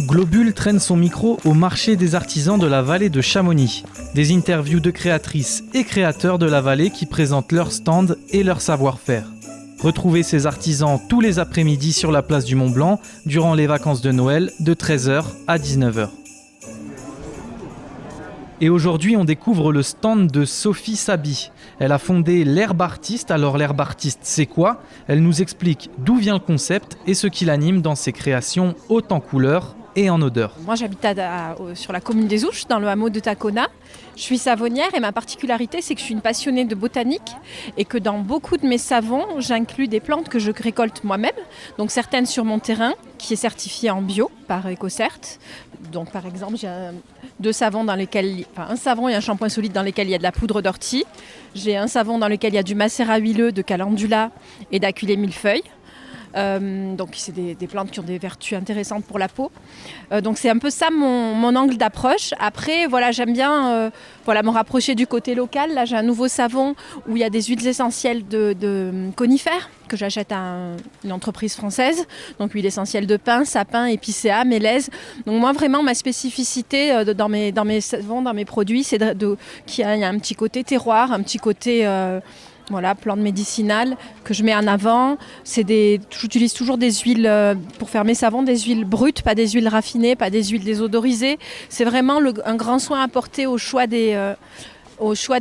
Globule traîne son micro au marché des artisans de la vallée de Chamonix. Des interviews de créatrices et créateurs de la vallée qui présentent leurs stands et leur savoir-faire. Retrouvez ces artisans tous les après-midi sur la place du Mont-Blanc durant les vacances de Noël de 13h à 19h. Et aujourd'hui, on découvre le stand de Sophie Saby. Elle a fondé l'Herbe Artiste. Alors l'Herbe Artiste, c'est quoi ? Elle nous explique d'où vient le concept et ce qui l'anime dans ses créations hautes en couleurs et en odeurs. Moi, j'habite sur la commune des Ouches, dans le hameau de Tacona. Je suis savonnière et ma particularité, c'est que je suis une passionnée de botanique et que dans beaucoup de mes savons, j'inclus des plantes que je récolte moi-même. Donc certaines sur mon terrain, qui est certifié en bio par EcoCert. Donc par exemple, j'ai un savon et un shampoing solide dans lesquels il y a de la poudre d'ortie. J'ai un savon dans lequel il y a du macérat huileux, de calendula et d'aculé millefeuille. Donc c'est des plantes qui ont des vertus intéressantes pour la peau. Donc c'est un peu ça mon angle d'approche. Après, voilà, j'aime bien me rapprocher du côté local. Là, j'ai un nouveau savon où il y a des huiles essentielles de conifères que j'achète à une entreprise française. Donc huile essentielle de pin, sapin, épicéa, mélèze. Donc moi, vraiment, ma spécificité dans mes savons, dans mes produits, c'est qu'il y a un petit côté terroir, un petit côté... plantes médicinales que je mets en avant. J'utilise toujours des huiles pour faire mes savons, des huiles brutes, pas des huiles raffinées, pas des huiles désodorisées. C'est vraiment un grand soin apporté au choix des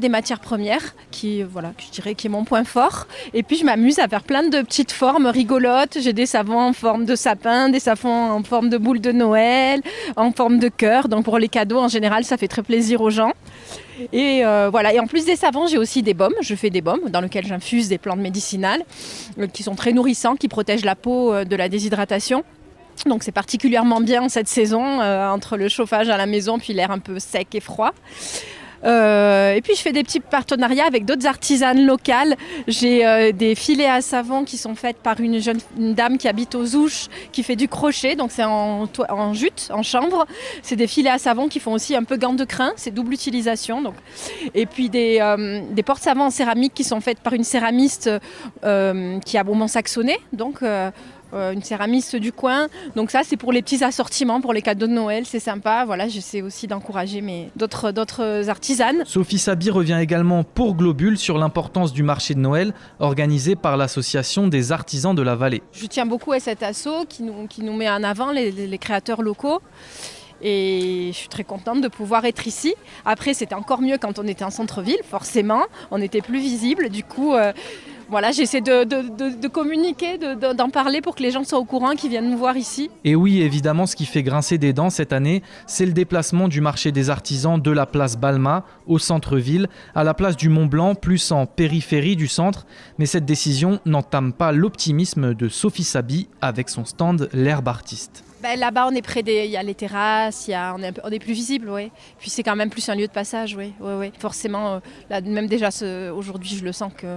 matières premières, que je dirais qui est mon point fort. Et puis je m'amuse à faire plein de petites formes rigolotes. J'ai des savons en forme de sapin, des savons en forme de boule de Noël, en forme de cœur. Donc pour les cadeaux, en général, ça fait très plaisir aux gens. Et et en plus des savons, j'ai aussi des baumes. Je fais des baumes dans lesquels j'infuse des plantes médicinales qui sont très nourrissants, qui protègent la peau de la déshydratation. Donc c'est particulièrement bien en cette saison, entre le chauffage à la maison puis l'air un peu sec et froid. Et puis je fais des petits partenariats avec d'autres artisanes locales. J'ai des filets à savon qui sont faits par une dame qui habite aux Ouches, qui fait du crochet, donc c'est en jute, en chanvre. C'est des filets à savon qui font aussi un peu gants de crin, c'est double utilisation. Donc. Et puis des porte-savons en céramique qui sont faits par une céramiste qui a Beaumont-Saxonnet, donc une céramiste du coin. Donc ça, c'est pour les petits assortiments, pour les cadeaux de Noël, c'est sympa. Voilà, j'essaie aussi d'encourager d'autres artisanes. Sophie Saby revient également pour Globule sur l'importance du marché de Noël organisé par l'association des artisans de la vallée. Je tiens beaucoup à cet asso qui nous met en avant les créateurs locaux. Et je suis très contente de pouvoir être ici. Après, c'était encore mieux quand on était en centre-ville, forcément. On était plus visible. Du coup, j'essaie de communiquer, d'en parler pour que les gens soient au courant, qu'ils viennent nous voir ici. Et oui, évidemment, ce qui fait grincer des dents cette année, c'est le déplacement du marché des artisans de la place Balma au centre-ville, à la place du Mont-Blanc, plus en périphérie du centre. Mais cette décision n'entame pas l'optimisme de Sophie Saby avec son stand L'Herbe Artiste. Là-bas, on est il y a les terrasses, on est plus visible, oui. Puis c'est quand même plus un lieu de passage, oui. Forcément, là, même déjà aujourd'hui, je le sens qu'il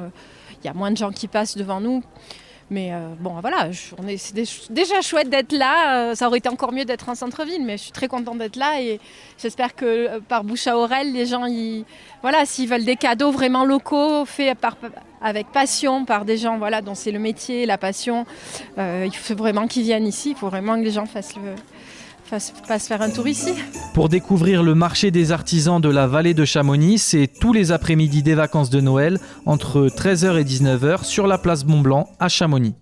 y a moins de gens qui passent devant nous. Mais c'est déjà chouette d'être là. Ça aurait été encore mieux d'être en centre-ville, mais je suis très contente d'être là et j'espère que par bouche à oreille, les gens, s'ils veulent des cadeaux vraiment locaux, faits avec passion par des gens dont c'est le métier, la passion, il faut vraiment qu'ils viennent ici. Il faut vraiment que les gens fassent faire un tour ici. Pour découvrir le marché des artisans de la vallée de Chamonix, c'est tous les après-midi des vacances de Noël entre 13h et 19h sur la place Mont-Blanc à Chamonix.